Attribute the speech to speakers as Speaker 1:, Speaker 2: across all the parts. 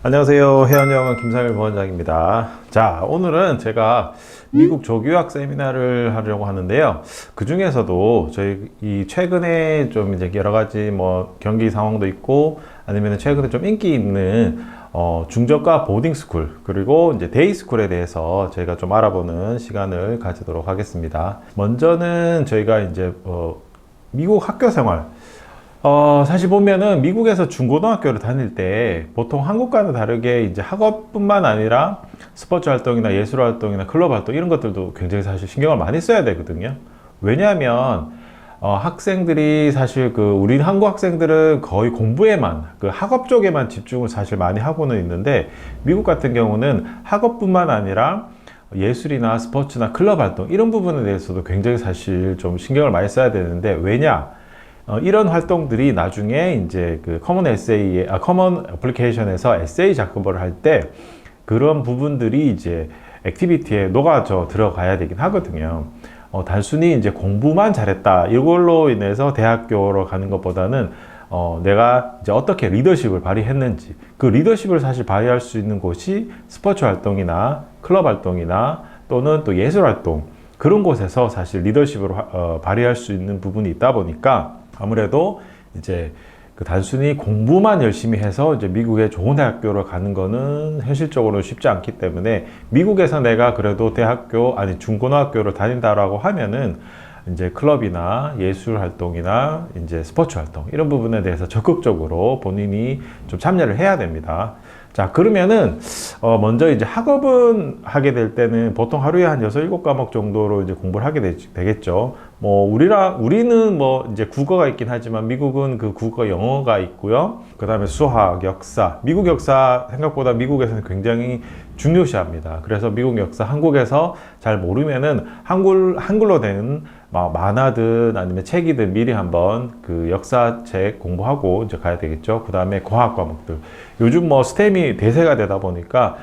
Speaker 1: 안녕하세요. 해안여학원 김상일 부원장입니다. 자, 오늘은 제가 미국 조교학 세미나를 하려고 하는데요. 그 중에서도 저희 최근에 좀 이제 여러 가지 경기 상황도 있고 아니면 최근에 좀 인기 있는 중저가 보딩스쿨 그리고 이제 데이스쿨에 대해서 저희가 좀 알아보는 시간을 가지도록 하겠습니다. 먼저는 저희가 이제 미국 학교 생활, 사실 보면은 미국에서 중고등학교를 다닐 때 보통 한국과는 다르게 이제 학업뿐만 아니라 스포츠 활동이나 예술 활동이나 클럽 활동 이런 것들도 굉장히 사실 신경을 많이 써야 되거든요. 왜냐하면 학생들이 사실 우리 한국 학생들은 거의 공부에만 학업 쪽에만 집중을 사실 많이 하고는 있는데, 미국 같은 경우는 학업뿐만 아니라 예술이나 스포츠나 클럽 활동 이런 부분에 대해서도 굉장히 사실 좀 신경을 많이 써야 되는데, 왜냐? 이런 활동들이 나중에 이제 커먼 애플리케이션에서 에세이 작업을 할 때 그런 부분들이 이제 액티비티에 녹아져 들어가야 되긴 하거든요. 단순히 이제 공부만 잘했다 이걸로 인해서 대학교로 가는 것보다는 내가 이제 어떻게 리더십을 발휘했는지, 그 리더십을 사실 발휘할 수 있는 곳이 스포츠 활동이나 클럽 활동이나 또는 또 예술 활동, 그런 곳에서 사실 리더십을 발휘할 수 있는 부분이 있다 보니까 아무래도 이제 단순히 공부만 열심히 해서 이제 미국의 좋은 대학교를 가는 거는 현실적으로 쉽지 않기 때문에, 미국에서 내가 그래도 중고등학교를 다닌다라고 하면은 이제 클럽이나 예술 활동이나 이제 스포츠 활동 이런 부분에 대해서 적극적으로 본인이 좀 참여를 해야 됩니다. 자, 그러면은 먼저 이제 학업은 하게 될 때는 보통 하루에 한 6, 7과목 정도로 이제 공부를 하게 되겠죠. 우리는 이제 국어가 있긴 하지만 미국은 그 국어 영어가 있고요. 그 다음에 수학, 역사. 미국 역사 생각보다 미국에서는 굉장히 중요시합니다. 그래서 미국 역사 한국에서 잘 모르면은 한글로 된 만화든 아니면 책이든 미리 한번 그 역사책 공부하고 이제 가야 되겠죠. 그 다음에 과학 과목들. 요즘 스템이 대세가 되다 보니까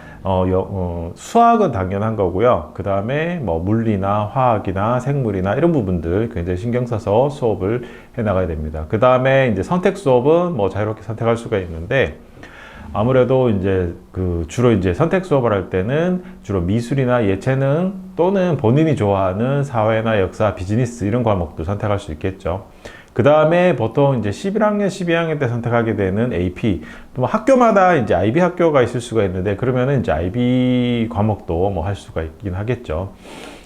Speaker 1: 수학은 당연한 거고요. 그 다음에 물리나 화학이나 생물이나 이런 부분들 굉장히 신경 써서 수업을 해 나가야 됩니다. 그 다음에 이제 선택 수업은 자유롭게 선택할 수가 있는데, 아무래도 이제 주로 이제 선택 수업을 할 때는 주로 미술이나 예체능 또는 본인이 좋아하는 사회나 역사, 비즈니스 이런 과목도 선택할 수 있겠죠. 그 다음에 보통 이제 11학년, 12학년 때 선택하게 되는 AP, 또 학교마다 이제 IB 학교가 있을 수가 있는데, 그러면은 이제 IB 과목도 할 수가 있긴 하겠죠.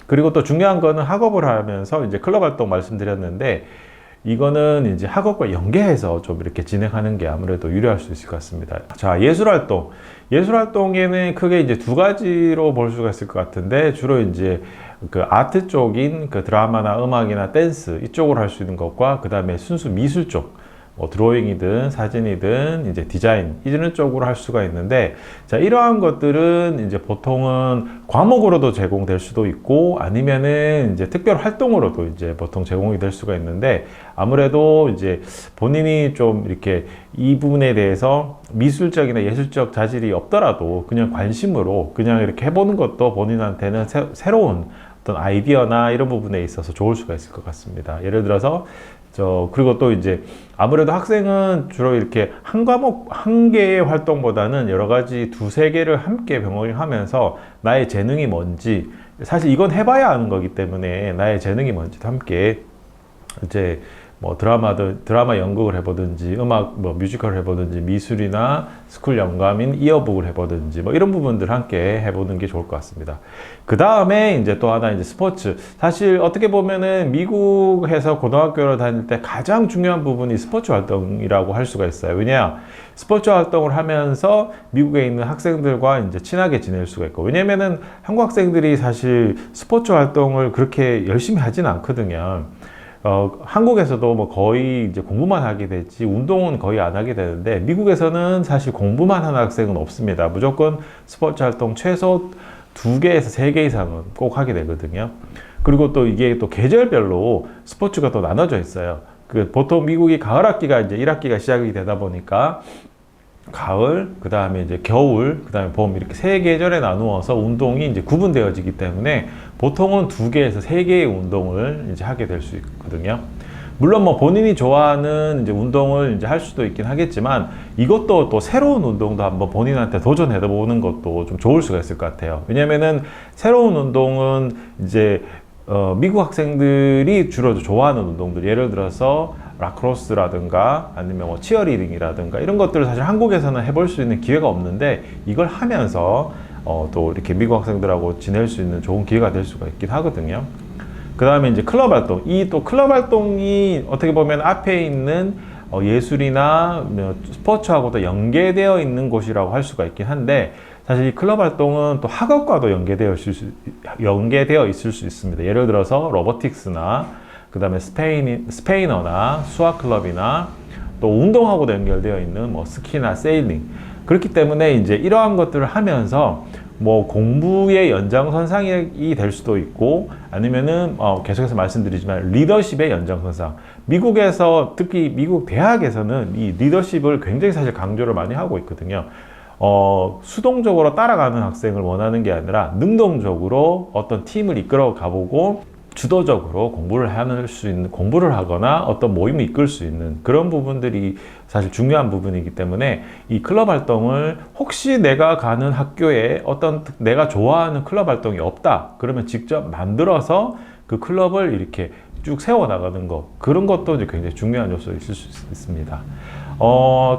Speaker 1: 그리고 또 중요한 거는 학업을 하면서 이제 클럽 활동 말씀드렸는데, 이거는 이제 학업과 연계해서 좀 이렇게 진행하는 게 아무래도 유리할 수 있을 것 같습니다. 자, 예술 활동. 예술 활동에는 크게 이제 두 가지로 볼 수가 있을 것 같은데, 주로 이제 아트 쪽인 드라마나 음악이나 댄스 이쪽으로 할 수 있는 것과, 그 다음에 순수 미술 쪽, 드로잉이든 사진이든 이제 디자인 이런 쪽으로 할 수가 있는데, 자, 이러한 것들은 이제 보통은 과목으로도 제공될 수도 있고 아니면은 이제 특별 활동으로도 이제 보통 제공이 될 수가 있는데, 아무래도 이제 본인이 좀 이렇게 이 부분에 대해서 미술적이나 예술적 자질이 없더라도 그냥 관심으로 그냥 이렇게 해보는 것도 본인한테는 새로운 어떤 아이디어나 이런 부분에 있어서 좋을 수가 있을 것 같습니다. 예를 들어서 그리고 또 이제 아무래도 학생은 주로 이렇게 한 과목, 한 개의 활동보다는 여러 가지 두세 개를 함께 병행하면서 나의 재능이 뭔지, 사실 이건 해봐야 아는 거기 때문에 나의 재능이 뭔지도 함께 이제 드라마 연극을 해보든지, 음악, 뮤지컬을 해보든지, 미술이나 스쿨 연감인 이어북을 해보든지, 이런 부분들 함께 해보는 게 좋을 것 같습니다. 그 다음에 이제 또 하나 이제 스포츠. 사실 어떻게 보면은 미국에서 고등학교를 다닐 때 가장 중요한 부분이 스포츠 활동이라고 할 수가 있어요. 왜냐? 스포츠 활동을 하면서 미국에 있는 학생들과 이제 친하게 지낼 수가 있고, 왜냐면은 한국 학생들이 사실 스포츠 활동을 그렇게 열심히 하진 않거든요. 한국에서도 거의 이제 공부만 하게 되지 운동은 거의 안 하게 되는데, 미국에서는 사실 공부만 하는 학생은 없습니다. 무조건 스포츠 활동 최소 2개에서 3개 이상은 꼭 하게 되거든요. 그리고 또 이게 또 계절별로 스포츠가 또 나눠져 있어요. 보통 미국이 가을 학기가 이제 1학기가 시작이 되다 보니까 가을, 그 다음에 이제 겨울, 그 다음에 봄, 이렇게 3계절에 나누어서 운동이 이제 구분되어지기 때문에 보통은 2개에서 3개의 운동을 이제 하게 될 수 있거든요. 물론 뭐 본인이 좋아하는 이제 운동을 이제 할 수도 있긴 하겠지만 이것도 또 새로운 운동도 한번 본인한테 도전해 보는 것도 좀 좋을 수가 있을 것 같아요. 왜냐면은 새로운 운동은 이제 미국 학생들이 주로 좋아하는 운동들, 예를 들어서 라크로스라든가 아니면 뭐 치어리딩이라든가 이런 것들을 사실 한국에서는 해볼 수 있는 기회가 없는데 이걸 하면서 또 이렇게 미국 학생들하고 지낼 수 있는 좋은 기회가 될 수가 있긴 하거든요. 그 다음에 이제 클럽 활동. 이 또 클럽 활동이 어떻게 보면 앞에 있는 예술이나 스포츠하고도 연계되어 있는 곳이라고 할 수가 있긴 한데 사실 이 클럽 활동은 또 학업과도 연계되어 있을 수 있습니다. 예를 들어서 로보틱스나 그 다음에 스페인어나 수학 클럽이나 또 운동하고도 연결되어 있는 뭐 스키나 세일링. 그렇기 때문에 이제 이러한 것들을 하면서 뭐 공부의 연장선상이 될 수도 있고 아니면은 계속해서 말씀드리지만 리더십의 연장선상. 미국에서 특히 미국 대학에서는 이 리더십을 굉장히 사실 강조를 많이 하고 있거든요. 수동적으로 따라가는 학생을 원하는 게 아니라 능동적으로 어떤 팀을 이끌어 가보고 주도적으로 공부를 하거나 어떤 모임을 이끌 수 있는 그런 부분들이 사실 중요한 부분이기 때문에 이 클럽 활동을 혹시 내가 가는 학교에 어떤 내가 좋아하는 클럽 활동이 없다 그러면 직접 만들어서 그 클럽을 이렇게 쭉 세워나가는 거 그런 것도 이제 굉장히 중요한 요소가 있을 수 있습니다.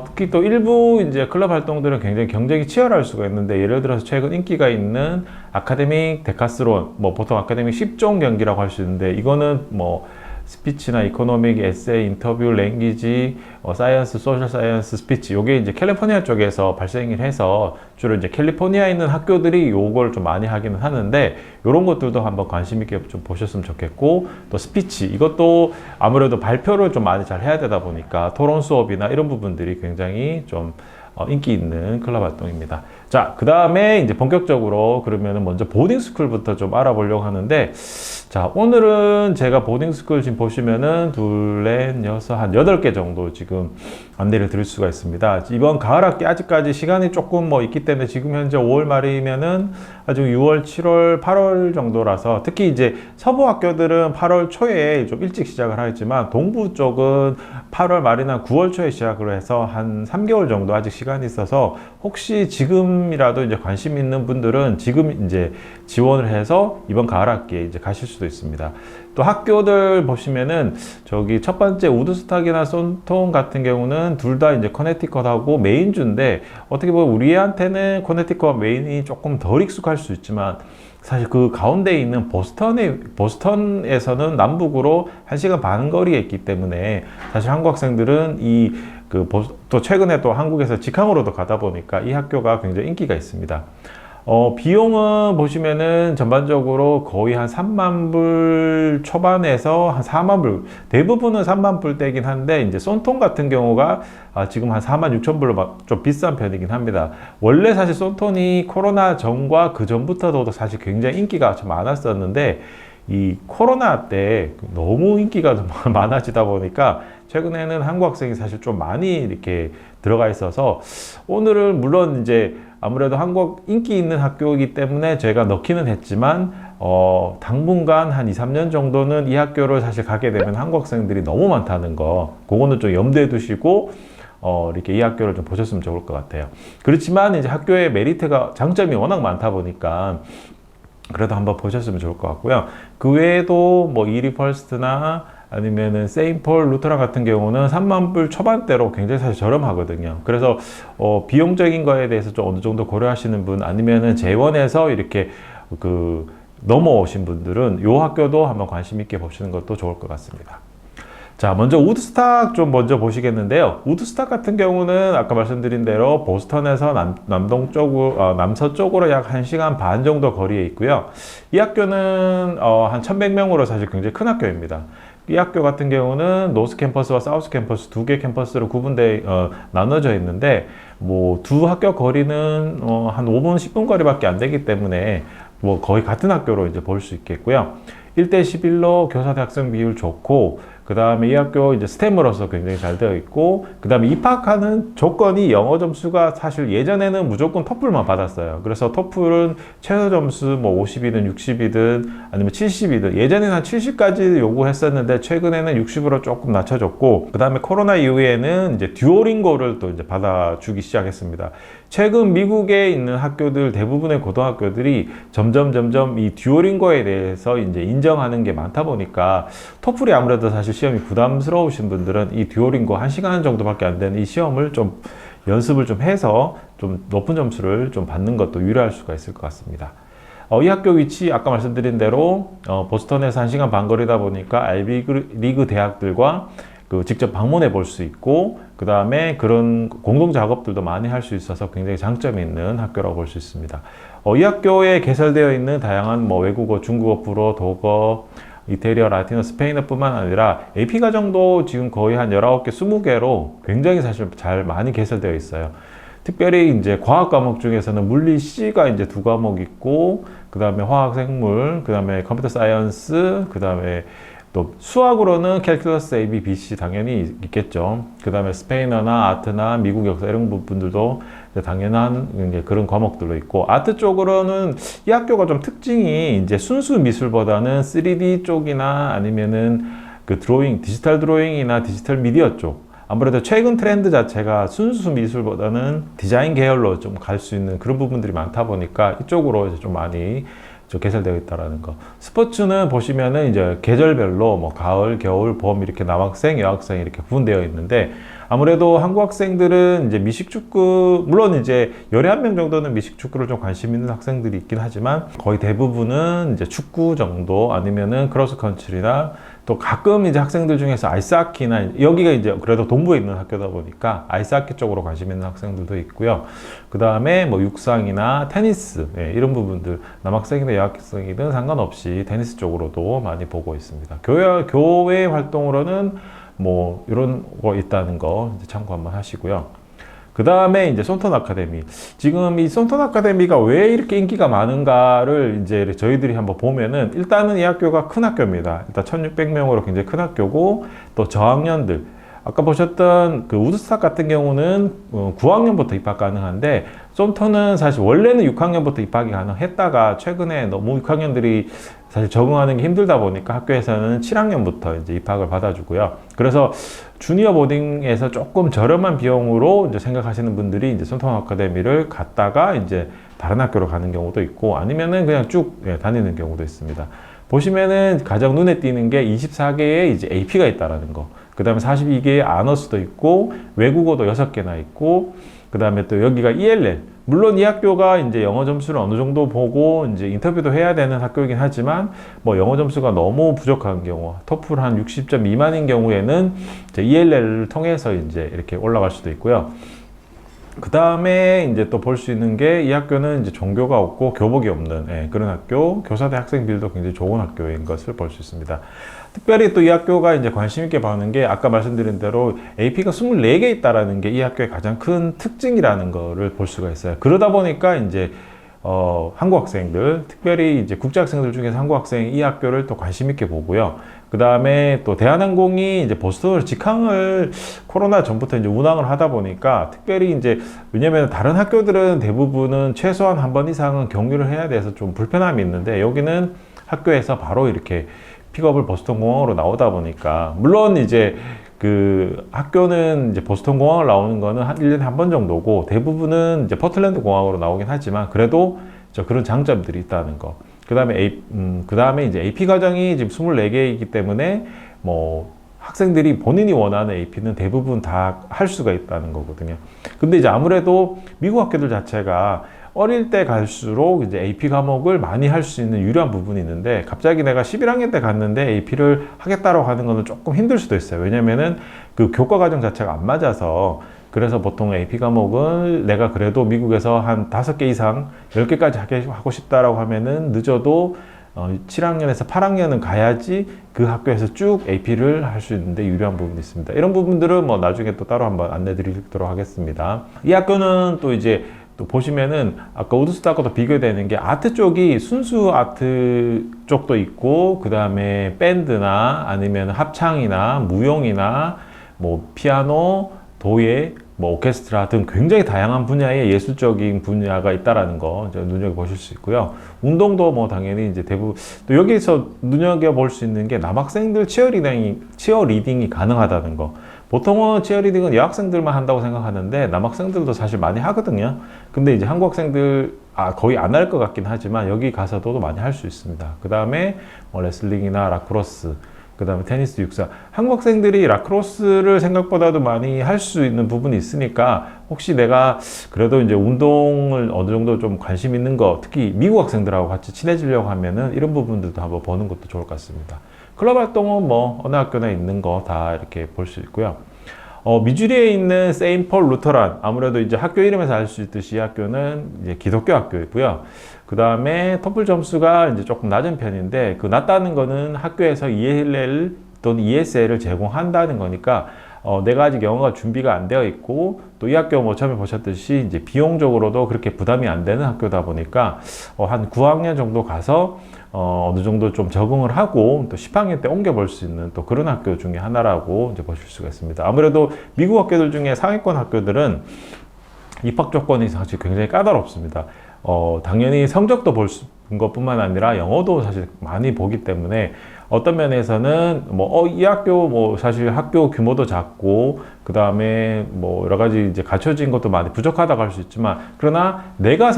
Speaker 1: 특히 또 일부 이제 클럽 활동들은 굉장히 경쟁이 치열할 수가 있는데 예를 들어서 최근 인기가 있는 아카데믹 데카스론, 뭐 보통 아카데믹 10종 경기라고 할 수 있는데 이거는 뭐 스피치나 이코노믹, 에세이, 인터뷰, 랭귀지, 사이언스, 소셜 사이언스, 스피치 요게 이제 캘리포니아 쪽에서 발생을 해서 주로 이제 캘리포니아에 있는 학교들이 요걸 좀 많이 하기는 하는데 요런 것들도 한번 관심 있게 좀 보셨으면 좋겠고 또 스피치 이것도 아무래도 발표를 좀 많이 잘 해야 되다 보니까 토론 수업이나 이런 부분들이 굉장히 좀 인기 있는 클럽 활동입니다. 자, 그 다음에 이제 본격적으로 그러면은 먼저 보딩스쿨부터 좀 알아보려고 하는데 자, 오늘은 제가 보딩스쿨 지금 보시면은 둘, 넷, 여섯, 한 8개 정도 지금 안내를 드릴 수가 있습니다. 이번 가을 학기 아직까지 시간이 조금 뭐 있기 때문에 지금 현재 5월 말이면은 아직 6월, 7월, 8월 정도라서 특히 이제 서부 학교들은 8월 초에 좀 일찍 시작을 하겠지만 동부 쪽은 8월 말이나 9월 초에 시작을 해서 한 3개월 정도 아직 시간이 있어서 혹시 지금이라도 이제 관심 있는 분들은 지금 이제 지원을 해서 이번 가을 학기에 이제 가실 수도 있습니다. 또 학교들 보시면은 저기 첫 번째 우드스탁이나 썬톤 같은 경우는 둘 다 이제 커네티컷하고 메인주인데 어떻게 보면 우리한테는 커네티컷 메인이 조금 덜 익숙할 수 있지만 사실 그 가운데 있는 보스턴에서는 남북으로 1시간 반 거리에 있기 때문에 사실 한국 학생들은 또 최근에 또 한국에서 직항으로도 가다 보니까 이 학교가 굉장히 인기가 있습니다. 비용은 보시면은 전반적으로 거의 한 3만 불 초반에서 한 4만 불, 대부분은 3만 불대긴 한데, 이제 쏜통 같은 경우가 지금 한 4만 6천 불로 좀 비싼 편이긴 합니다. 원래 사실 쏜톤이 코로나 전과 그 전부터도 사실 굉장히 인기가 좀 많았었는데, 이 코로나 때 너무 인기가 좀 많아지다 보니까 최근에는 한국 학생이 사실 좀 많이 이렇게 들어가 있어서 오늘은 물론 이제 아무래도 한국 인기 있는 학교이기 때문에 저희가 넣기는 했지만 당분간 한 2, 3년 정도는 이 학교를 사실 가게 되면 한국 학생들이 너무 많다는 거 그거는 좀 염두에 두시고 이렇게 이 학교를 좀 보셨으면 좋을 것 같아요. 그렇지만 이제 학교의 메리트가 장점이 워낙 많다 보니까 그래도 한번 보셨으면 좋을 것 같고요. 그 외에도 뭐 이리 퍼스트나 아니면은 세인폴 루터란 같은 경우는 3만 불 초반대로 굉장히 사실 저렴하거든요. 그래서 비용적인 거에 대해서 좀 어느 정도 고려하시는 분 아니면은 재원에서 이렇게 넘어오신 분들은 이 학교도 한번 관심 있게 보시는 것도 좋을 것 같습니다. 자, 먼저 우드스탁 좀 먼저 보시겠는데요. 우드스탁 같은 경우는 아까 말씀드린 대로 보스턴에서 남서쪽으로 약 1시간 반 정도 거리에 있고요. 이 학교는 한 1100명으로 사실 굉장히 큰 학교입니다. 이 학교 같은 경우는 노스 캠퍼스와 사우스 캠퍼스 두 개 캠퍼스로 나눠져 있는데 뭐 두 학교 거리는 한 5분 10분 거리밖에 안 되기 때문에 뭐 거의 같은 학교로 이제 볼 수 있겠고요. 1대 11로 교사 대학생 비율 좋고 그 다음에 이 학교 이제 스템으로서 굉장히 잘 되어 있고, 그 다음에 입학하는 조건이 영어 점수가 사실 예전에는 무조건 토플만 받았어요. 그래서 토플은 최저 점수 뭐 50이든 60이든 아니면 70이든, 예전에는 한 70까지 요구했었는데 최근에는 60으로 조금 낮춰졌고, 그 다음에 코로나 이후에는 이제 듀오링고를 또 이제 받아주기 시작했습니다. 최근 미국에 있는 학교들 대부분의 고등학교들이 점점 이 듀오링고에 대해서 이제 인정하는 게 많다 보니까, 토플이 아무래도 사실 시험이 부담스러우신 분들은 이 듀오링고 1시간 정도밖에 안 되는 이 시험을 좀 연습을 좀 해서 좀 높은 점수를 좀 받는 것도 유리할 수가 있을 것 같습니다. 이 학교 위치 아까 말씀드린 대로 보스턴에서 1시간 반 거리다 보니까 아이비리그 대학들과 직접 방문해 볼 수 있고, 그 다음에 그런 공동 작업들도 많이 할 수 있어서 굉장히 장점이 있는 학교라고 볼 수 있습니다. 이 학교에 개설되어 있는 다양한 뭐 외국어, 중국어, 불어, 독어, 이태리어, 라틴어, 스페인어 뿐만 아니라 AP 과정도 지금 거의 한 19개, 20개로 굉장히 사실 잘 많이 개설되어 있어요. 특별히 이제 과학 과목 중에서는 물리 C가 이제 2과목 있고, 그 다음에 화학 생물, 그 다음에 컴퓨터 사이언스, 그 다음에 또 수학으로는 캘큘러스 A, B, B, C 당연히 있겠죠. 그 다음에 스페인어나 아트나 미국 역사 이런 부분들도 당연한 이제 그런 과목들로 있고, 아트 쪽으로는 이 학교가 좀 특징이 이제 순수 미술보다는 3D 쪽이나 아니면은 그 드로잉, 디지털 드로잉이나 디지털 미디어 쪽, 아무래도 최근 트렌드 자체가 순수 미술보다는 디자인 계열로 좀 갈 수 있는 그런 부분들이 많다 보니까 이쪽으로 이제 좀 많이 개설되어 있다라는 거. 스포츠는 보시면은 이제 계절별로 뭐 가을, 겨울, 봄 이렇게 남학생, 여학생 이렇게 구분되어 있는데, 아무래도 한국 학생들은 이제 미식축구, 물론 이제 열에 한 명 정도는 미식축구를 좀 관심 있는 학생들이 있긴 하지만 거의 대부분은 이제 축구 정도 아니면은 크로스컨트리나, 또 가끔 이제 학생들 중에서 아이스하키나, 여기가 이제 그래도 동부에 있는 학교다 보니까 아이스하키 쪽으로 관심 있는 학생들도 있고요. 그 다음에 뭐 육상이나 테니스, 이런 부분들 남학생이나 여학생이든 상관없이 테니스 쪽으로도 많이 보고 있습니다. 교회 활동으로는 뭐 이런 거 있다는 거 이제 참고 한번 하시고요. 그 다음에 이제 썬턴 아카데미. 지금 이 썬턴 아카데미가 왜 이렇게 인기가 많은가를 이제 저희들이 한번 보면은, 일단은 이 학교가 큰 학교입니다. 일단 1600명으로 굉장히 큰 학교고, 또 저학년들, 아까 보셨던 그 우드스탁 같은 경우는 9학년부터 입학 가능한데, 썬턴은 사실 원래는 6학년부터 입학이 가능했다가 최근에 너무 6학년들이 사실 적응하는 게 힘들다 보니까 학교에서는 7학년부터 이제 입학을 받아주고요. 그래서 주니어 보딩에서 조금 저렴한 비용으로 이제 생각하시는 분들이 이제 썬턴 아카데미를 갔다가 이제 다른 학교로 가는 경우도 있고, 아니면은 그냥 쭉 다니는 경우도 있습니다. 보시면은 가장 눈에 띄는 게 24개의 이제 AP가 있다라는 거. 그 다음에 42개의 아너스도 있고, 외국어도 6개나 있고, 그 다음에 또 여기가 ELL. 물론 이 학교가 이제 영어 점수를 어느 정도 보고 이제 인터뷰도 해야 되는 학교이긴 하지만, 뭐 영어 점수가 너무 부족한 경우, 토플 한 60점 미만인 경우에는 이제 ELL을 통해서 이제 이렇게 올라갈 수도 있고요. 그 다음에 이제 또 볼 수 있는 게, 이 학교는 이제 종교가 없고 교복이 없는 그런 학교, 교사대 학생들도 굉장히 좋은 학교인 것을 볼 수 있습니다. 특별히 또 이 학교가 이제 관심 있게 보는 게, 아까 말씀드린 대로 AP가 24개 있다라는 게 이 학교의 가장 큰 특징이라는 거를 볼 수가 있어요. 그러다 보니까 이제 한국 학생들, 특별히 이제 국제 학생들 중에서 한국 학생이 이 학교를 또 관심 있게 보고요. 그 다음에 또 대한항공이 이제 보스턴 직항을 코로나 전부터 이제 운항을 하다 보니까, 특별히 이제 왜냐면 다른 학교들은 대부분은 최소한 한 번 이상은 격리를 해야 돼서 좀 불편함이 있는데, 여기는 학교에서 바로 이렇게 픽업을 보스턴 공항으로 나오다 보니까, 물론 이제 그 학교는 이제 보스턴 공항을 나오는 거는 한 1년에 한 번 정도고, 대부분은 이제 포틀랜드 공항으로 나오긴 하지만 그래도 그런 장점들이 있다는 거. 그 다음에 이제 AP 과정이 지금 24개이기 때문에 뭐 학생들이 본인이 원하는 AP는 대부분 다 할 수가 있다는 거거든요. 근데 이제 아무래도 미국 학교들 자체가 어릴 때 갈수록 이제 AP 과목을 많이 할 수 있는 유리한 부분이 있는데, 갑자기 내가 11학년 때 갔는데 AP를 하겠다라고 하는 거는 조금 힘들 수도 있어요. 왜냐면은 그 교과 과정 자체가 안 맞아서. 그래서 보통 AP 과목을 내가 그래도 미국에서 한 5개 이상 10개까지 하고 싶다라고 하면은 늦어도 7학년에서 8학년은 가야지 그 학교에서 쭉 AP를 할 수 있는데 유리한 부분이 있습니다. 이런 부분들은 뭐 나중에 또 따로 한번 안내 드리도록 하겠습니다. 이 학교는 또 이제 또 보시면은 아까 우드스탁과도 비교되는 게 아트 쪽이 순수 아트 쪽도 있고, 그 다음에 밴드나 아니면 합창이나 무용이나 뭐 피아노, 도예, 뭐 오케스트라 등 굉장히 다양한 분야의 예술적인 분야가 있다라는 거 눈여겨보실 수 있고요. 운동도 뭐 당연히 이제 대부분, 또 여기서 눈여겨볼 수 있는 게 남학생들 치어리딩이 가능하다는 거. 보통은 치어리딩은 여학생들만 한다고 생각하는데 남학생들도 사실 많이 하거든요. 근데 이제 한국 학생들 거의 안 할 것 같긴 하지만 여기 가서도 많이 할 수 있습니다. 그 다음에 뭐 레슬링이나 라크로스, 그 다음에 테니스 육사. 한국 학생들이 라크로스를 생각보다도 많이 할 수 있는 부분이 있으니까 혹시 내가 그래도 이제 운동을 어느 정도 좀 관심 있는 거, 특히 미국 학생들하고 같이 친해지려고 하면은 이런 부분들도 한번 보는 것도 좋을 것 같습니다. 클럽 활동은 뭐 어느 학교나 있는 거 다 이렇게 볼 수 있고요. 미주리에 있는 세인트 폴 루터란, 아무래도 이제 학교 이름에서 알 수 있듯이 이 학교는 이제 기독교 학교이고요. 그 다음에 토플 점수가 이제 조금 낮은 편인데, 그 낮다는 거는 학교에서 ELL 또는 ESL을 제공한다는 거니까 내가 아직 영어가 준비가 안 되어 있고, 또 이 학교 뭐 처음에 보셨듯이 이제 비용적으로도 그렇게 부담이 안 되는 학교다 보니까 한 9학년 정도 가서 어느 정도 좀 적응을 하고 또 10학년 때 옮겨볼 수 있는 또 그런 학교 중에 하나라고 이제 보실 수가 있습니다. 아무래도 미국 학교들 중에 상위권 학교들은 입학 조건이 사실 굉장히 까다롭습니다. 당연히 성적도 볼 것뿐만 아니라 영어도 사실 많이 보기 때문에 어떤 면에서는 이 학교 뭐 사실 학교 규모도 작고, 그 다음에 뭐 여러 가지 이제 갖춰진 것도 많이 부족하다고 할 수 있지만, 그러나 내가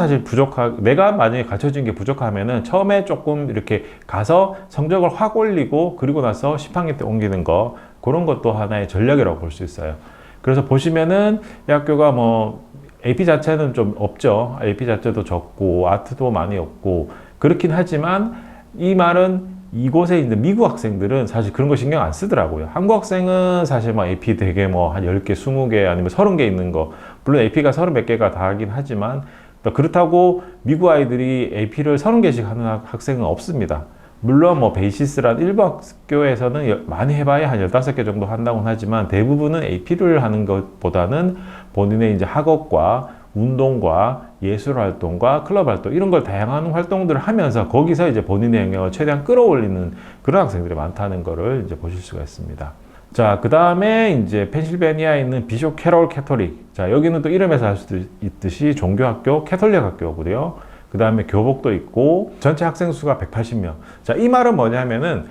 Speaker 1: 만약에 갖춰진 게 부족하면은 처음에 조금 이렇게 가서 성적을 확 올리고 그리고 나서 10학년 때 옮기는 거, 그런 것도 하나의 전략이라고 볼 수 있어요. 그래서 보시면은 이 학교가 뭐 AP 자체는 좀 없죠. AP 자체도 적고 아트도 많이 없고 그렇긴 하지만, 이 말은 이곳에 있는 미국 학생들은 사실 그런 거 신경 안 쓰더라고요. 한국 학생은 사실 막 AP 되게 뭐 한 10개, 20개 아니면 30개 있는 거, 물론 AP가 30몇 개가 다 하긴 하지만 그렇다고 미국 아이들이 AP를 30개씩 하는 학생은 없습니다. 물론 뭐 베이시스란 일부 학교에서는 많이 해봐야 한 15개 정도 한다고는 하지만 대부분은 AP를 하는 것보다는 본인의 이제 학업과 운동과 예술 활동과 클럽 활동, 이런 걸 다양한 활동들을 하면서 거기서 이제 본인의 영역을 최대한 끌어올리는 그런 학생들이 많다는 거를 이제 보실 수가 있습니다. 자, 그 다음에 이제 펜실베니아에 있는 비숍 캐롤 캐톨릭. 자, 여기는 또 이름에서 알 수 있듯이 종교학교, 캐톨릭 학교고요. 그 다음에 교복도 있고 전체 학생 수가 180명. 자, 이 말은 뭐냐면은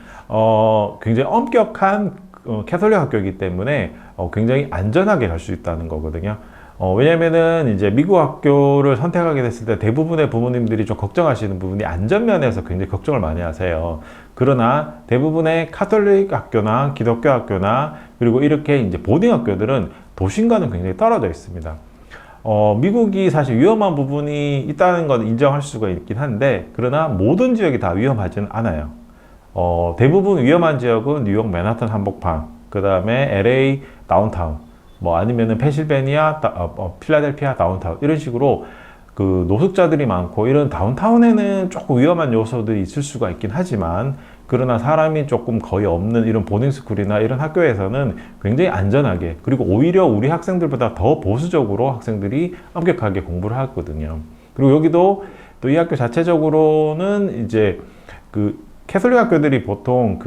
Speaker 1: 굉장히 엄격한 캐톨릭 학교이기 때문에 굉장히 안전하게 갈 수 있다는 거거든요. 왜냐면은 이제 미국 학교를 선택하게 됐을 때 대부분의 부모님들이 좀 걱정하시는 부분이 안전면에서 굉장히 걱정을 많이 하세요. 그러나 대부분의 카톨릭 학교나 기독교 학교나 그리고 이렇게 이제 보딩 학교들은 도심과는 굉장히 떨어져 있습니다. 미국이 사실 위험한 부분이 있다는 건 인정할 수가 있긴 한데, 그러나 모든 지역이 다 위험하지는 않아요. 대부분 위험한 지역은 뉴욕 맨하탄 한복판, 그 다음에 LA 다운타운, 뭐 아니면은 펜실베니아, 필라델피아 다운타운, 이런 식으로 그 노숙자들이 많고 이런 다운타운에는 조금 위험한 요소들이 있을 수가 있긴 하지만, 그러나 사람이 조금 거의 없는 이런 보딩스쿨이나 이런 학교에서는 굉장히 안전하게, 그리고 오히려 우리 학생들보다 더 보수적으로 학생들이 엄격하게 공부를 하거든요. 그리고 여기도 또 이 학교 자체적으로는 이제 그 캐톨릭 학교들이 보통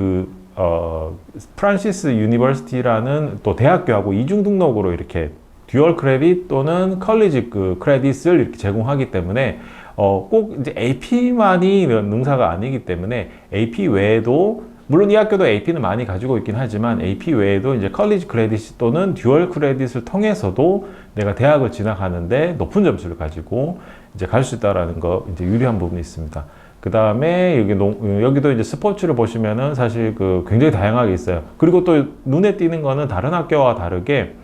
Speaker 1: 프란시스 유니버시티라는 또 대학교하고 이중 등록으로 이렇게 듀얼 크레딧 또는 컬리지 크레딧을 이렇게 제공하기 때문에 꼭 이제 AP만이 능사가 아니기 때문에 AP 외에도, 물론 이 학교도 AP는 많이 가지고 있긴 하지만 AP 외에도 이제 컬리지 크레딧 또는 듀얼 크레딧을 통해서도 내가 대학을 진학하는데 높은 점수를 가지고 이제 갈 수 있다라는 거, 이제 유리한 부분이 있습니다. 그 다음에 여기도 이제 스포츠를 보시면은 사실 굉장히 다양하게 있어요. 그리고 또 눈에 띄는 거는 다른 학교와 다르게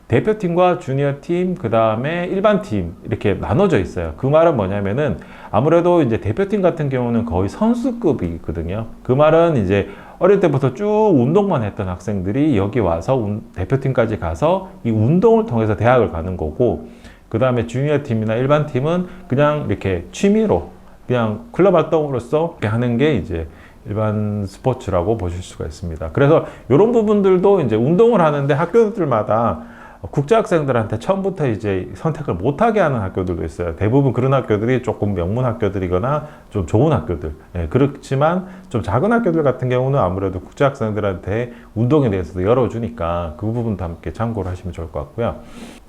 Speaker 1: 대표팀과 주니어팀, 그 다음에 일반팀 이렇게 나눠져 있어요. 그 말은 뭐냐면은 아무래도 이제 대표팀 같은 경우는 거의 선수급이거든요. 그 말은 이제 어릴 때부터 쭉 운동만 했던 학생들이 여기 와서 대표팀까지 가서 이 운동을 통해서 대학을 가는 거고, 그 다음에 주니어팀이나 일반팀은 그냥 이렇게 취미로 그냥 클럽 활동으로서 이렇게 하는 게 이제 일반 스포츠라고 보실 수가 있습니다. 그래서 이런 부분들도 이제 운동을 하는데 학교들마다 국제학생들한테 처음부터 이제 선택을 못하게 하는 학교들도 있어요. 대부분 그런 학교들이 조금 명문 학교들이거나 좀 좋은 학교들. 예, 그렇지만 좀 작은 학교들 같은 경우는 아무래도 국제학생들한테 운동에 대해서도 열어주니까 그 부분도 함께 참고를 하시면 좋을 것 같고요.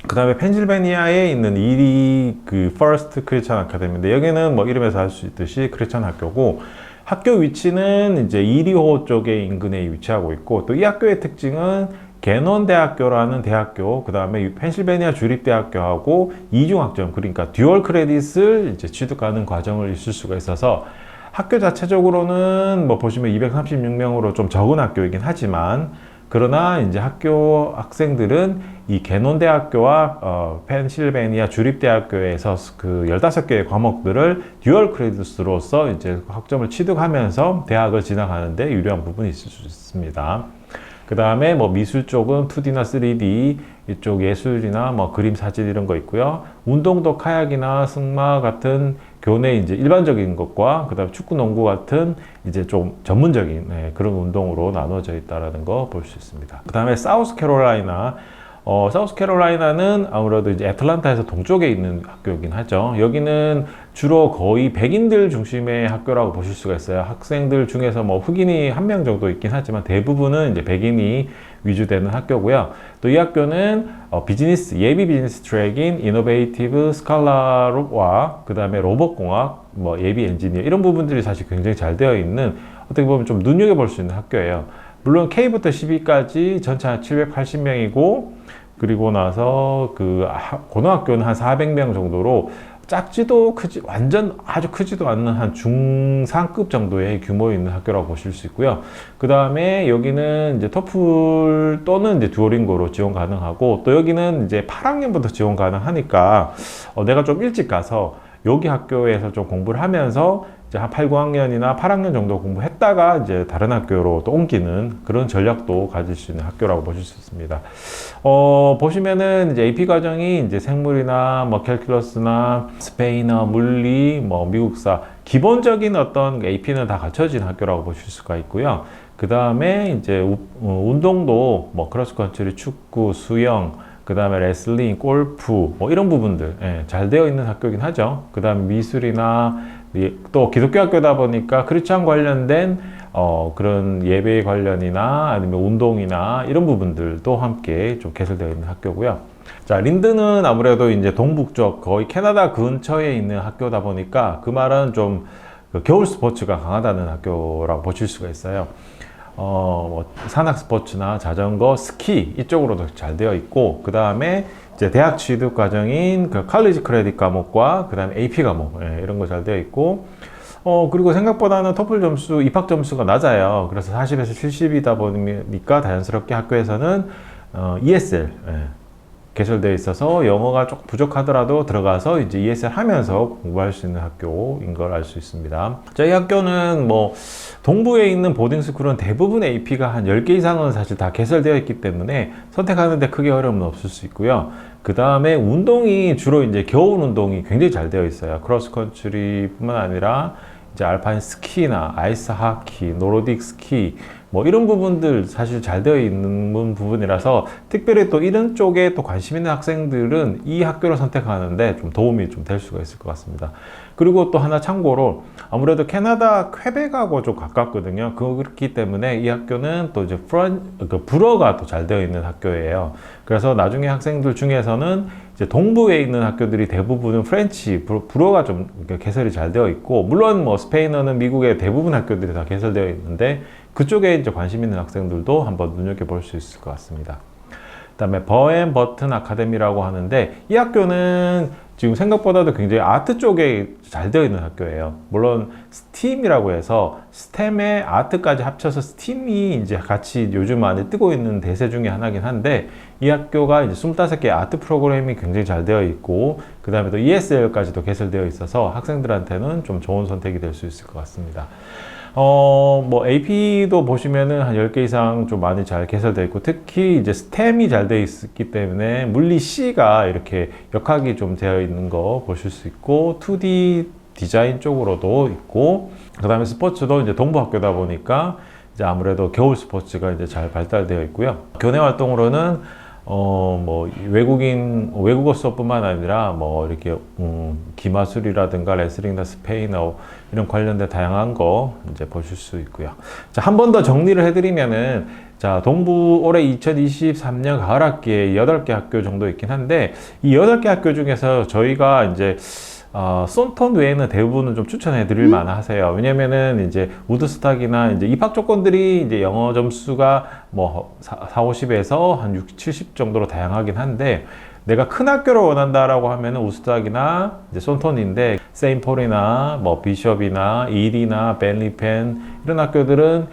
Speaker 1: 그 다음에 펜실베니아에 있는 이리 그 퍼스트 크리스천 아카데미인데 여기는 뭐 이름에서 알 수 있듯이 크리스천 학교고 학교 위치는 이제 이리호 쪽에 인근에 위치하고 있고 또 이 학교의 특징은 개논 대학교라는 대학교, 그 다음에 펜실베니아 주립대학교하고 이중학점, 그러니까 듀얼 크레딧을 이제 취득하는 과정을 있을 수가 있어서 학교 자체적으로는 뭐 보시면 236명으로 좀 적은 학교이긴 하지만 그러나 이제 학교 학생들은 이 개논 대학교와 펜실베니아 주립대학교에서 그 15개의 과목들을 듀얼 크레딧으로서 이제 학점을 취득하면서 대학을 진학하는데 유리한 부분이 있을 수 있습니다. 그 다음에 뭐 미술 쪽은 2D나 3D 이쪽 예술이나 뭐 그림, 사진 이런 거 있고요. 운동도 카약이나 승마 같은 교내 이제 일반적인 것과 그다음에 축구, 농구 같은 이제 좀 전문적인 그런 운동으로 나눠져 있다라는 거 볼 수 있습니다. 그 다음에 사우스캐롤라이나는 아무래도 이제 애틀란타에서 동쪽에 있는 학교이긴 하죠. 여기는 주로 거의 백인들 중심의 학교라고 보실 수가 있어요. 학생들 중에서 뭐 흑인이 한 명 정도 있긴 하지만 대부분은 이제 백인이 위주되는 학교고요. 또 이 학교는 예비 비즈니스 트랙인 이노베이티브 스칼라와 그 다음에 로봇공학, 뭐 예비 엔지니어 이런 부분들이 사실 굉장히 잘 되어 있는 어떻게 보면 좀 눈여겨볼 수 있는 학교예요. 물론 K부터 12까지 전체 한 780명이고 그리고 나서 그 고등학교는 한 400명 정도로 작지도 완전 아주 크지도 않는 한 중상급 정도의 규모 있는 학교라고 보실 수 있고요. 그 다음에 여기는 이제 토플 또는 이제 듀오링고로 지원 가능하고 또 여기는 이제 8학년부터 지원 가능하니까 내가 좀 일찍 가서 여기 학교에서 좀 공부를 하면서 이제 한 8, 9학년이나 8학년 정도 공부했다가 이제 다른 학교로 또 옮기는 그런 전략도 가질 수 있는 학교라고 보실 수 있습니다. 보시면은 이제 AP 과정이 이제 생물이나 뭐 캘큘러스나 스페인어, 물리, 뭐 미국사 기본적인 어떤 AP는 다 갖춰진 학교라고 보실 수가 있고요. 그 다음에 이제 운동도 뭐 크로스컨트리, 축구, 수영, 그 다음에 레슬링, 골프 뭐 이런 부분들 잘 되어 있는 학교긴 하죠. 그 다음에 미술이나 또 기독교 학교다 보니까 크리스찬 관련된 그런 예배 관련이나 아니면 운동이나 이런 부분들도 함께 좀 개설되어 있는 학교고요. 자, 린드는 아무래도 이제 동북쪽 거의 캐나다 근처에 있는 학교다 보니까 그 말은 좀 겨울 스포츠가 강하다는 학교라고 보실 수가 있어요. 뭐 산악 스포츠나 자전거, 스키 이쪽으로도 잘 되어 있고 그 다음에 이제 대학 취득 과정인 그 칼리지 크레딧 과목과 그 다음에 AP 과목 이런 거 잘 되어 있고 그리고 생각보다는 토플 점수, 입학 점수가 낮아요. 그래서 40에서 70이다 보니까 자연스럽게 학교에서는 ESL 개설되어 있어서 영어가 조금 부족하더라도 들어가서 이제 ESL 하면서 공부할 수 있는 학교인 걸 알 수 있습니다. 저희 학교는 뭐 동부에 있는 보딩스쿨은 대부분 AP가 한 10개 이상은 사실 다 개설되어 있기 때문에 선택하는데 크게 어려움은 없을 수 있고요. 그 다음에 운동이 주로 이제 겨울 운동이 굉장히 잘 되어 있어요. 크로스컨트리뿐만 아니라 이제 알파인 스키나 아이스 하키, 노르딕 스키 뭐 이런 부분들 사실 잘 되어 있는 부분이라서 특별히 또 이런 쪽에 또 관심 있는 학생들은 이 학교를 선택하는데 좀 도움이 좀 될 수가 있을 것 같습니다. 그리고 또 하나 참고로 아무래도 캐나다 퀘벡하고 좀 가깝거든요. 그렇기 때문에 이 학교는 또 이제 불어가 또 잘 되어 있는 학교예요. 그래서 나중에 학생들 중에서는 이제 동부에 있는 학교들이 대부분은 프렌치, 불어가 좀 개설이 잘 되어 있고 물론 뭐 스페인어는 미국의 대부분 학교들이 다 개설되어 있는데 그쪽에 이제 관심 있는 학생들도 한번 눈여겨볼 수 있을 것 같습니다. 그 다음에 버앤 버튼 아카데미라고 하는데 이 학교는 지금 생각보다도 굉장히 아트 쪽에 잘 되어 있는 학교예요. 물론 스팀이라고 해서 스템에 아트까지 합쳐서 스팀이 이제 같이 요즘 많이 뜨고 있는 대세 중에 하나긴 한데 이 학교가 이제 25개 아트 프로그램이 굉장히 잘 되어 있고 그 다음에 또 ESL까지도 개설되어 있어서 학생들한테는 좀 좋은 선택이 될 수 있을 것 같습니다. 뭐 AP도 보시면은 한 10개 이상 좀 많이 잘 개설되어 있고 특히 이제 스템이 잘 되어 있기 때문에 물리 C가 이렇게 역학이 좀 되어 있는 거 보실 수 있고 2D 디자인 쪽으로도 있고 그 다음에 스포츠도 이제 동부학교다 보니까 이제 아무래도 겨울 스포츠가 이제 잘 발달되어 있고요. 교내 활동으로는 뭐 외국어 수업뿐만 아니라 뭐 이렇게 기마술이라든가 레슬링이나 스페인어 이런 관련된 다양한 거 이제 보실 수 있고요. 자, 한 번 더 정리를 해드리면은, 자, 동부 올해 2023년 가을 학기에 8개 학교 정도 있긴 한데, 이 8개 학교 중에서 저희가 이제 쏜턴 외에는 대부분은 좀 추천해 드릴 만하세요. 왜냐면은 이제 우드스탁이나 이제 입학 조건들이 이제 영어 점수가 뭐 50에서 한 60, 70 정도로 다양하긴 한데, 내가 큰 학교를 원한다라고 하면은 우드스탁이나 이제 쏜턴인데, 세인폴이나 뭐 비숍이나 일이나 벤리펜 이런 학교들은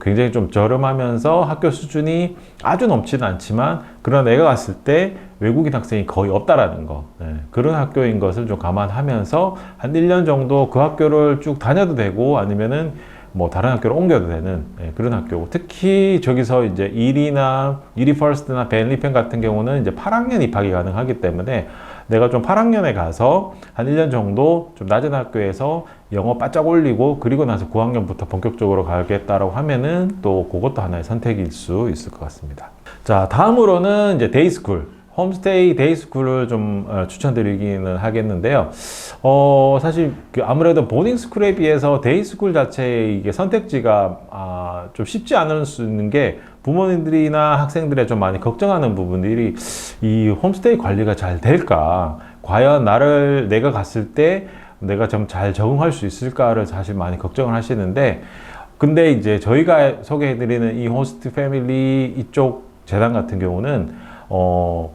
Speaker 1: 굉장히 좀 저렴하면서 학교 수준이 아주 높지는 않지만, 그러나 내가 갔을 때 외국인 학생이 거의 없다라는 거, 그런 학교인 것을 좀 감안하면서 한 1년 정도 그 학교를 쭉 다녀도 되고, 아니면은 뭐 다른 학교로 옮겨도 되는 그런 학교고, 특히 저기서 이제 이리 퍼스트나 벤리펜 같은 경우는 이제 8학년 입학이 가능하기 때문에, 내가 좀 8학년에 가서 한 1년 정도 좀 낮은 학교에서 영어 바짝 올리고, 그리고 나서 9학년부터 본격적으로 가겠다라고 하면은 또 그것도 하나의 선택일 수 있을 것 같습니다. 자, 다음으로는 이제 데이스쿨, 홈스테이 데이스쿨을 좀 추천드리기는 하겠는데요. 사실 아무래도 보딩스쿨에 비해서 데이스쿨 자체의 이게 선택지가 좀 쉽지 않을 수 있는 게, 부모님들이나 학생들이 좀 많이 걱정하는 부분들이, 이 홈스테이 관리가 잘 될까? 과연 내가 갔을 때 내가 좀 잘 적응할 수 있을까를 사실 많이 걱정을 하시는데, 근데 이제 저희가 소개해드리는 이 호스트 패밀리 이쪽 재단 같은 경우는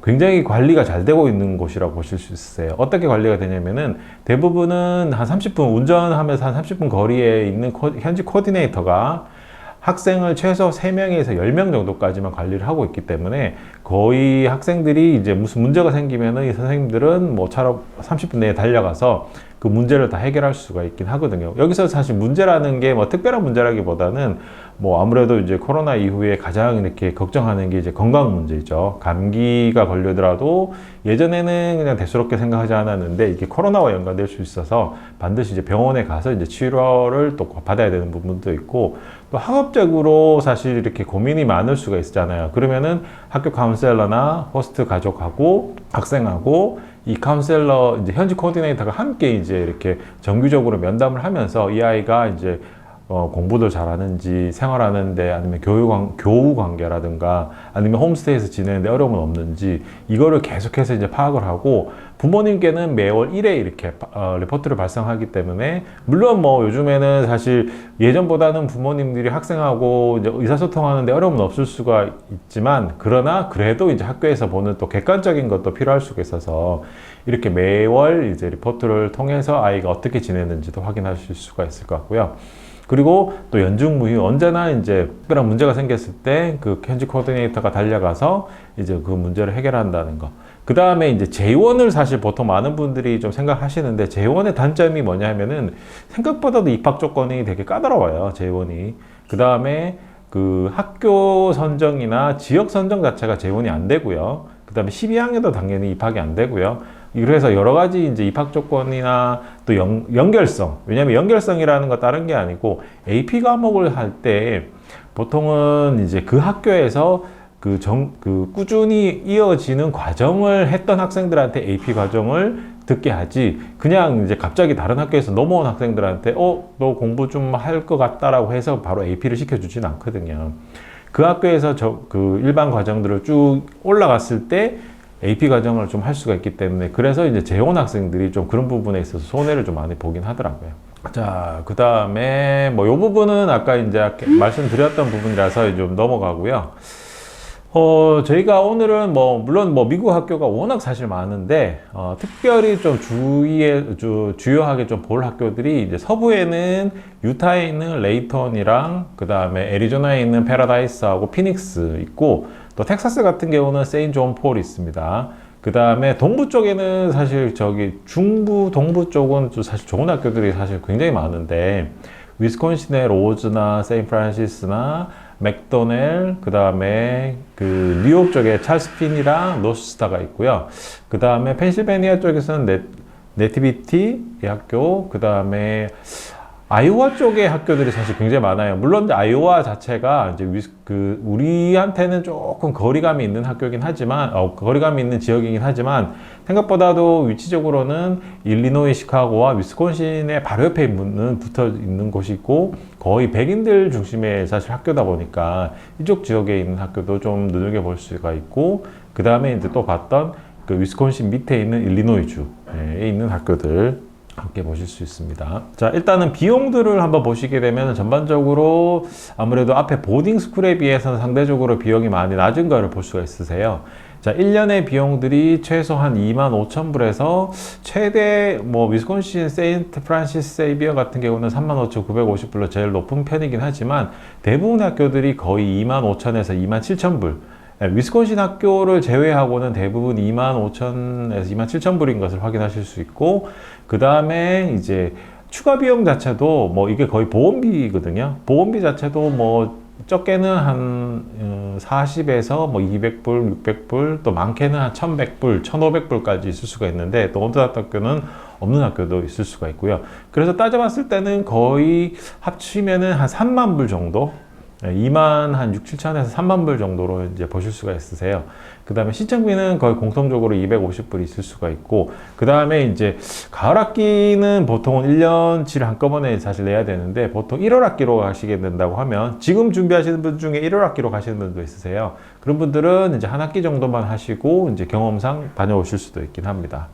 Speaker 1: 굉장히 관리가 잘 되고 있는 곳이라고 보실 수 있어요. 어떻게 관리가 되냐면은, 대부분은 한 30분, 운전하면서 한 30분 거리에 있는 현지 코디네이터가 학생을 최소 3명에서 10명 정도까지만 관리를 하고 있기 때문에, 거의 학생들이 이제 무슨 문제가 생기면은 이 선생님들은 뭐 차로 30분 내에 달려가서 그 문제를 다 해결할 수가 있긴 하거든요. 여기서 사실 문제라는 게 뭐 특별한 문제라기보다는, 뭐 아무래도 이제 코로나 이후에 가장 이렇게 걱정하는 게 이제 건강 문제죠. 감기가 걸리더라도 예전에는 그냥 대수롭게 생각하지 않았는데, 이게 코로나와 연관될 수 있어서 반드시 이제 병원에 가서 이제 치료를 또 받아야 되는 부분도 있고, 또 학업적으로 사실 이렇게 고민이 많을 수가 있잖아요. 그러면은 학교 카운셀러나 호스트 가족하고 학생하고 이 카운셀러, 이제 현지 코디네이터가 함께 이제 이렇게 정기적으로 면담을 하면서 이 아이가 이제 공부도 잘하는지, 생활하는데 아니면 교우 관계라든가 아니면 홈스테이에서 지내는데 어려움은 없는지, 이거를 계속해서 이제 파악을 하고, 부모님께는 매월 1회 이렇게 리포트를 발송하기 때문에, 물론 뭐 요즘에는 사실 예전보다는 부모님들이 학생하고 이제 의사소통하는데 어려움은 없을 수가 있지만, 그러나 그래도 이제 학교에서 보는 또 객관적인 것도 필요할 수가 있어서, 이렇게 매월 이제 리포트를 통해서 아이가 어떻게 지내는지도 확인하실 수가 있을 것 같고요. 그리고 또 연중무휴, 언제나 이제 특별한 문제가 생겼을 때 그 현지 코디네이터가 달려가서 이제 그 문제를 해결한다는 거. 그 다음에 이제 재원을 사실 보통 많은 분들이 좀 생각하시는데, 재원의 단점이 뭐냐 하면은 생각보다도 입학 조건이 되게 까다로워요, 재원이. 그 다음에 그 학교 선정이나 지역 선정 자체가 재원이 안 되고요. 그 다음에 12학년도 당연히 입학이 안 되고요. 그래서 여러 가지 이제 입학 조건이나 또 연결성, 왜냐하면 연결성이라는 거 다른 게 아니고, AP 과목을 할 때 보통은 이제 그 학교에서 꾸준히 이어지는 과정을 했던 학생들한테 AP 과정을 듣게 하지, 그냥 이제 갑자기 다른 학교에서 넘어온 학생들한테 너 공부 좀 할 것 같다라고 해서 바로 AP를 시켜주진 않거든요. 그 학교에서 그 일반 과정들을 쭉 올라갔을 때 AP 과정을 좀 할 수가 있기 때문에, 그래서 이제 재원 학생들이 좀 그런 부분에 있어서 손해를 좀 많이 보긴 하더라고요. 자, 그 다음에 뭐 요 부분은 아까 이제 말씀드렸던 부분이라서 좀 넘어가고요. 저희가 오늘은 물론 미국 학교가 워낙 사실 많은데, 특별히 좀 주요하게 좀 볼 학교들이, 이제 서부에는 유타에 있는 레이턴이랑, 그 다음에 애리조나에 있는 패러다이스하고 피닉스 있고, 또 텍사스 같은 경우는 세인 존 폴이 있습니다. 그 다음에 동부 쪽에는 사실 중부 동부 쪽은 사실 좋은 학교들이 사실 굉장히 많은데, 위스콘신의 로즈나 세인프란시스나 맥도넬, 그 다음에 그 뉴욕 쪽에 찰스 핀이랑 노스스타가 있고요. 그 다음에 펜실베니아 쪽에서는 네티비티 학교, 그 다음에 아이오와 쪽의 학교들이 사실 굉장히 많아요. 물론 이제 아이오와 자체가 이제 우리한테는 조금 거리감이 있는 학교긴 하지만, 거리감이 있는 지역이긴 하지만, 생각보다도 위치적으로는 일리노이 시카고와 위스콘신의 바로 옆에 붙어 있는 곳이 있고, 거의 백인들 중심의 사실 학교다 보니까, 이쪽 지역에 있는 학교도 좀 눈여겨볼 수가 있고, 그 다음에 이제 또 봤던 그 위스콘신 밑에 있는 일리노이주에 있는 학교들, 함께 보실 수 있습니다. 자, 일단은 비용들을 한번 보시게 되면 전반적으로 아무래도 앞에 보딩 스쿨에 비해서는 상대적으로 비용이 많이 낮은 거를 볼 수가 있으세요. 자, 1년의 비용들이 최소 한 25,000불에서 최대 위스콘신 세인트 프란시스 세이비어 같은 경우는 35,950불로 제일 높은 편이긴 하지만 대부분의 학교들이 거의 25,000에서 27,000불, 위스콘신 학교를 제외하고는 대부분 25,000에서 27,000불인 것을 확인하실 수 있고, 그 다음에 이제 추가 비용 자체도 이게 거의 보험비거든요. 보험비 자체도 적게는 한 40에서 200불, 600불, 또 많게는 한 1100불, 1500불까지 있을 수가 있는데, 또 어떤 학교는 없는 학교도 있을 수가 있고요. 그래서 따져봤을 때는 거의 합치면은 한 3만 불 정도, 2만 한 6, 7천에서 3만 불 정도로 이제 보실 수가 있으세요. 그 다음에 신청비는 거의 공통적으로 250불이 있을 수가 있고, 그 다음에 이제 가을 학기는 보통은 1년치를 한꺼번에 사실 내야 되는데, 보통 1월 학기로 가시게 된다고 하면, 지금 준비하시는 분 중에 1월 학기로 가시는 분도 있으세요. 그런 분들은 이제 한 학기 정도만 하시고 이제 경험상 다녀오실 수도 있긴 합니다.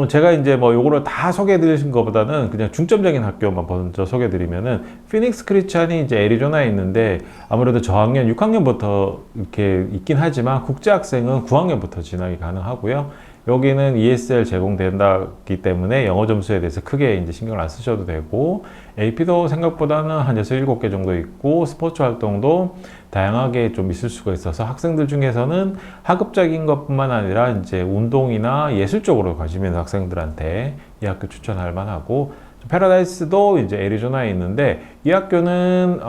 Speaker 1: 제가 이제 요거를 다 소개해 드리신 것보다는 그냥 중점적인 학교만 먼저 소개해 드리면은, 피닉스 크리스찬이 이제 애리조나에 있는데, 아무래도 저학년 6학년부터 이렇게 있긴 하지만 국제 학생은 9학년부터 진학이 가능하고요. 여기는 ESL 제공된다기 때문에 영어 점수에 대해서 크게 이제 신경을 안 쓰셔도 되고, AP도 생각보다는 한 6, 7개 정도 있고, 스포츠 활동도 다양하게 좀 있을 수가 있어서 학생들 중에서는 학업적인 것뿐만 아니라 이제 운동이나 예술 쪽으로 관심 있는 학생들한테 이 학교 추천할 만하고, 패러다이스도 이제 애리조나에 있는데, 이 학교는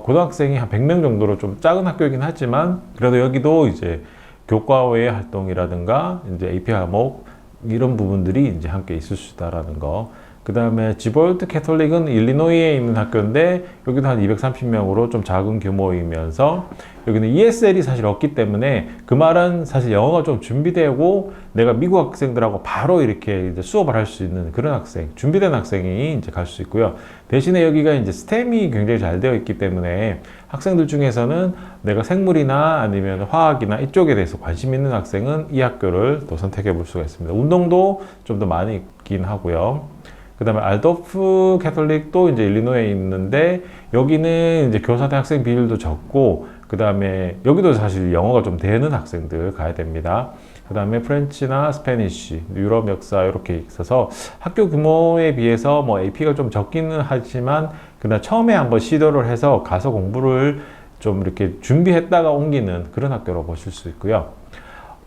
Speaker 1: 고등학생이 한 100명 정도로 좀 작은 학교이긴 하지만, 그래도 여기도 이제 교과 외의 활동이라든가 이제 AP 과목 이런 부분들이 이제 함께 있을 수 있다라는 거. 그 다음에 지볼트 캐톨릭은 일리노이에 있는 학교인데, 여기도 한 230명으로 좀 작은 규모이면서, 여기는 ESL이 사실 없기 때문에, 그 말은 사실 영어가 좀 준비되고 내가 미국 학생들하고 바로 이렇게 이제 수업을 할 수 있는 그런 학생, 준비된 학생이 이제 갈 수 있고요. 대신에 여기가 이제 스템이 굉장히 잘 되어 있기 때문에 학생들 중에서는 내가 생물이나 아니면 화학이나 이쪽에 대해서 관심 있는 학생은 이 학교를 또 선택해 볼 수가 있습니다. 운동도 좀 더 많이 있긴 하고요. 그 다음에 알도프 캐톨릭도 이제 일리노이에 있는데, 여기는 이제 교사대 학생 비율도 적고, 그 다음에 여기도 사실 영어가 좀 되는 학생들 가야 됩니다. 그 다음에 프렌치나 스페니쉬, 유럽 역사 이렇게 있어서 학교 규모에 비해서 AP가 좀 적기는 하지만, 그러나 처음에 한번 시도를 해서 가서 공부를 좀 이렇게 준비했다가 옮기는 그런 학교로 보실 수 있고요.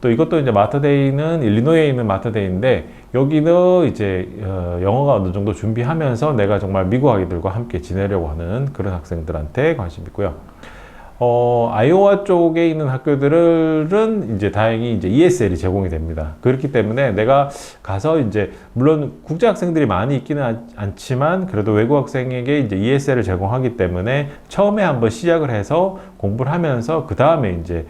Speaker 1: 또 이것도 이제 마터데이는 일리노이에 있는 마터데이인데, 여기는 이제 영어가 어느 정도 준비하면서 내가 정말 미국 아이들과 함께 지내려고 하는 그런 학생들한테 관심 있고요. 아이오와 쪽에 있는 학교들은 이제 다행히 이제 ESL이 제공이 됩니다. 그렇기 때문에 내가 가서 이제, 물론 국제 학생들이 많이 있기는 않지만, 그래도 외국 학생에게 이제 ESL을 제공하기 때문에 처음에 한번 시작을 해서 공부를 하면서 그 다음에 이제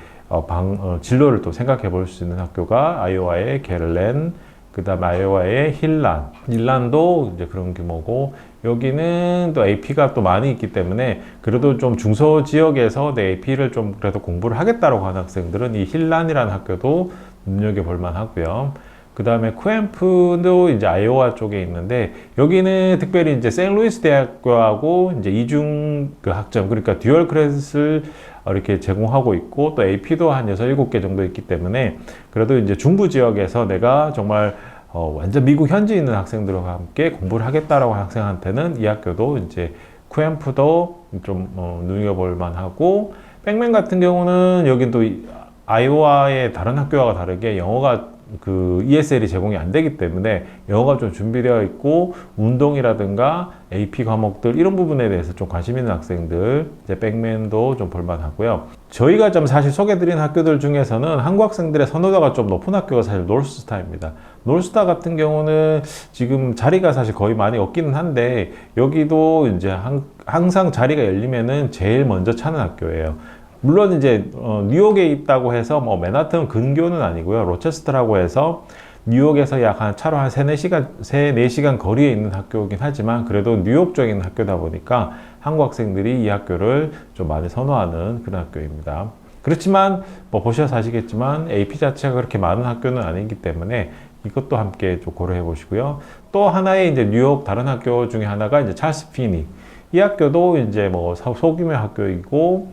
Speaker 1: 진로를 또 생각해 볼 수 있는 학교가 아이오와의 게를렌, 그 다음에 아이오와의 힐란도 이제 그런 규모고, 여기는 또 AP가 또 많이 있기 때문에 그래도 좀 중소 지역에서 내 AP를 좀 그래도 공부를 하겠다라고 하는 학생들은 이 힐란이라는 학교도 눈여겨볼 만하고요. 그 다음에 쿠엠프도 이제 아이오와 쪽에 있는데, 여기는 특별히 이제 세인루이스 대학교하고 이제 이중 그 학점, 그러니까 듀얼 크레딧을 이렇게 제공하고 있고, 또 AP도 한 6, 7개 정도 있기 때문에 그래도 이제 중부 지역에서 내가 정말 완전 미국 현지에 있는 학생들과 함께 공부를 하겠다라고 하는 학생한테는 이 학교도 이제 쿠엠프도 좀 눈여겨볼 만하고, 백맨 같은 경우는 여긴 또 아이오와의 다른 학교와 다르게 영어가 그 ESL이 제공이 안 되기 때문에 영어가 좀 준비되어 있고 운동이라든가 AP 과목들 이런 부분에 대해서 좀 관심 있는 학생들 이제 백맨도 좀 볼만하고요. 저희가 좀 사실 소개드린 학교들 중에서는 한국 학생들의 선호도가 좀 높은 학교가 사실 노르스타입니다. 노르스타 같은 경우는 지금 자리가 사실 거의 많이 없기는 한데 여기도 이제 항상 자리가 열리면은 제일 먼저 차는 학교예요. 물론 이제 뉴욕에 있다고 해서 뭐 맨하튼 근교는 아니고요. 로체스터라고 해서 뉴욕에서 약 한 차로 한 4-4시간 거리에 있는 학교이긴 하지만 그래도 뉴욕 쪽에 있는 학교다 보니까 한국 학생들이 이 학교를 좀 많이 선호하는 그런 학교입니다. 그렇지만 뭐 보셔서 아시겠지만 AP 자체가 그렇게 많은 학교는 아니기 때문에 이것도 함께 좀 고려해 보시고요. 또 하나의 이제 뉴욕 다른 학교 중에 하나가 이제 찰스 피니. 이 학교도 이제 뭐 소규모 학교이고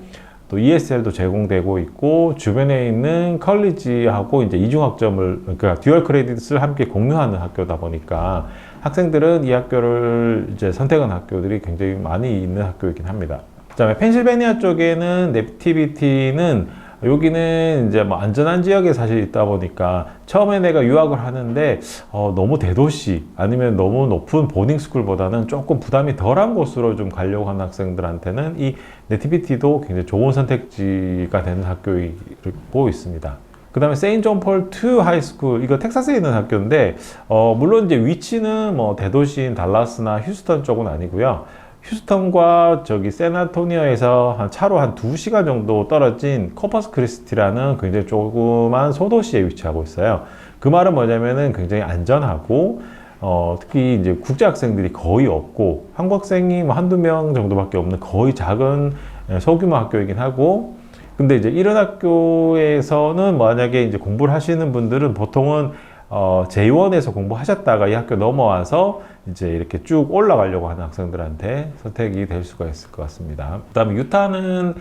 Speaker 1: 또 ESL도 제공되고 있고 주변에 있는 컬리지하고 이제 이중학점을 그러니까 듀얼 크레딧을 함께 공유하는 학교다 보니까 학생들은 이 학교를 이제 선택한 학교들이 굉장히 많이 있는 학교이긴 합니다. 그다음에 펜실베니아 쪽에는 냅티비티는 여기는 이제 뭐 안전한 지역에 사실 있다 보니까 처음에 내가 유학을 하는데 너무 대도시 아니면 너무 높은 보딩스쿨보다는 조금 부담이 덜한 곳으로 좀 가려고 하는 학생들한테는 이 네티비티도 굉장히 좋은 선택지가 되는 학교이고 있습니다. 그 다음에 세인트 존 폴 II 하이스쿨, 이거 텍사스에 있는 학교인데 물론 이제 위치는 뭐 대도시인 달라스나 휴스턴 쪽은 아니고요. 휴스턴과 저기 샌안토니오에서 한 차로 한 2시간 정도 떨어진 코퍼스 크리스티라는 굉장히 조그만 소도시에 위치하고 있어요. 그 말은 뭐냐면은 굉장히 안전하고 특히 이제 국제 학생들이 거의 없고 한국 학생이 뭐 한두 명 정도밖에 없는 거의 작은 소규모 학교이긴 하고, 근데 이제 이런 학교에서는 만약에 이제 공부를 하시는 분들은 보통은 J1에서 공부하셨다가 이 학교 넘어와서 이제 이렇게 쭉 올라가려고 하는 학생들한테 선택이 될 수가 있을 것 같습니다. 그 다음에 유타는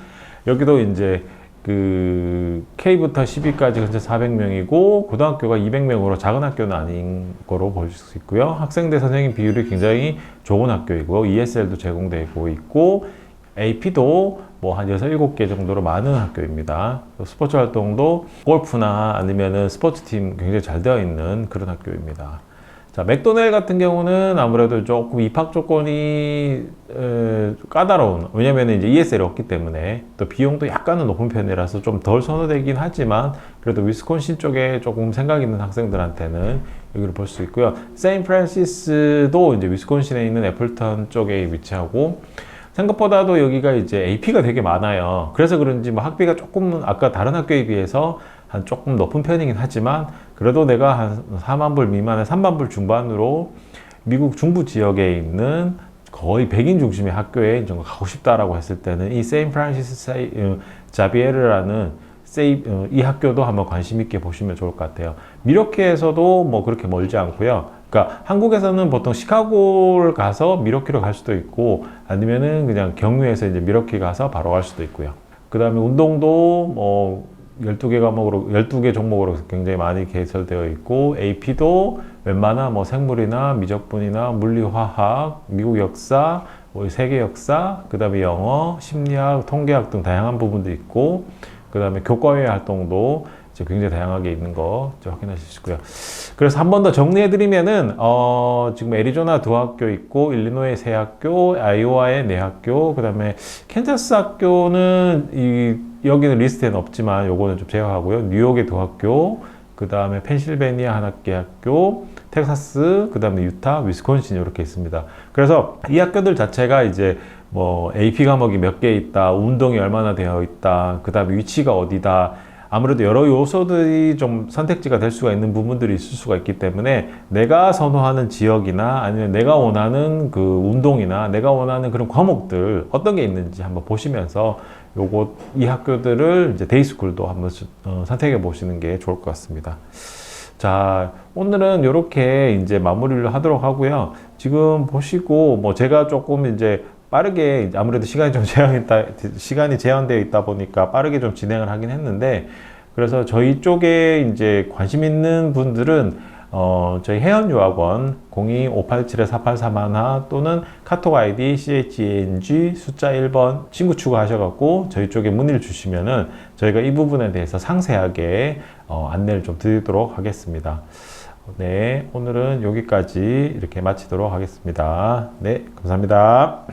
Speaker 1: 여기도 이제 그 K부터 10위까지 현재 400명이고 고등학교가 200명으로 작은 학교는 아닌 거로 볼 수 있고요. 학생 대 선생님 비율이 굉장히 좋은 학교이고 ESL도 제공되고 있고 AP도 뭐 한 6, 7개 정도로 많은 학교입니다. 스포츠 활동도 골프나 아니면은 스포츠팀 굉장히 잘 되어 있는 그런 학교입니다. 자, 맥도넬 같은 경우는 아무래도 조금 입학 조건이 까다로운, 왜냐면 이제 ESL이 없기 때문에 또 비용도 약간은 높은 편이라서 좀 덜 선호되긴 하지만 그래도 위스콘신 쪽에 조금 생각 있는 학생들한테는 여기를 볼 수 있고요. 샌프란시스도 이제 위스콘신에 있는 애플턴 쪽에 위치하고 생각보다도 여기가 이제 AP가 되게 많아요. 그래서 그런지 뭐 학비가 조금 아까 다른 학교에 비해서 한 조금 높은 편이긴 하지만 그래도 내가 한 4만 불 미만의 3만 불 중반으로 미국 중부 지역에 있는 거의 백인 중심의 학교에 좀 가고 싶다라고 했을 때는 이 샌프란시스 자비에르라는 이 학교도 한번 관심 있게 보시면 좋을 것 같아요. 미러키에서도 뭐 그렇게 멀지 않고요. 그러니까 한국에서는 보통 시카고를 가서 미러키로 갈 수도 있고 아니면은 그냥 경유해서 이제 미러키 가서 바로 갈 수도 있고요. 그 다음에 운동도 뭐 12개 과목으로 12개 종목으로 굉장히 많이 개설되어 있고 AP도 웬만한 뭐 생물이나 미적분이나 물리화학, 미국 역사, 뭐 세계 역사, 그 다음에 영어, 심리학, 통계학 등 다양한 부분도 있고 그 다음에 교과외 활동도 이제 굉장히 다양하게 있는 거 확인하실 수 있고요. 그래서 한 번 더 정리해드리면은 지금 애리조나 2학교 있고 일리노이 3학교, 아이오와의 4학교, 그 다음에 캔자스 학교는 여기는 리스트에는 없지만 요거는 좀 제외하고요. 뉴욕의 2학교, 그 다음에 펜실베니아 하나께 학교, 텍사스, 그 다음에 유타, 위스콘신 이렇게 있습니다. 그래서 이 학교들 자체가 이제 뭐 AP 과목이 몇 개 있다, 운동이 얼마나 되어 있다, 그 다음에 위치가 어디다, 아무래도 여러 요소들이 좀 선택지가 될 수가 있는 부분들이 있을 수가 있기 때문에 내가 선호하는 지역이나 아니면 내가 원하는 그 운동이나 내가 원하는 그런 과목들 어떤 게 있는지 한번 보시면서 이 학교들을 이제 데이스쿨도 한번 선택해 보시는 게 좋을 것 같습니다. 자, 오늘은 이렇게 이제 마무리를 하도록 하고요. 지금 보시고 뭐 제가 조금 이제 빠르게 아무래도 시간이 제한되어 있다 보니까 빠르게 좀 진행을 하긴 했는데, 그래서 저희 쪽에 이제 관심 있는 분들은 저희 해연유학원 02-587-4831 또는 카톡 아이디 CHENG 숫자 1번 친구 추가하셔갖고 저희 쪽에 문의를 주시면은 저희가 이 부분에 대해서 상세하게 안내를 좀 드리도록 하겠습니다. 네, 오늘은 여기까지 이렇게 마치도록 하겠습니다. 네, 감사합니다.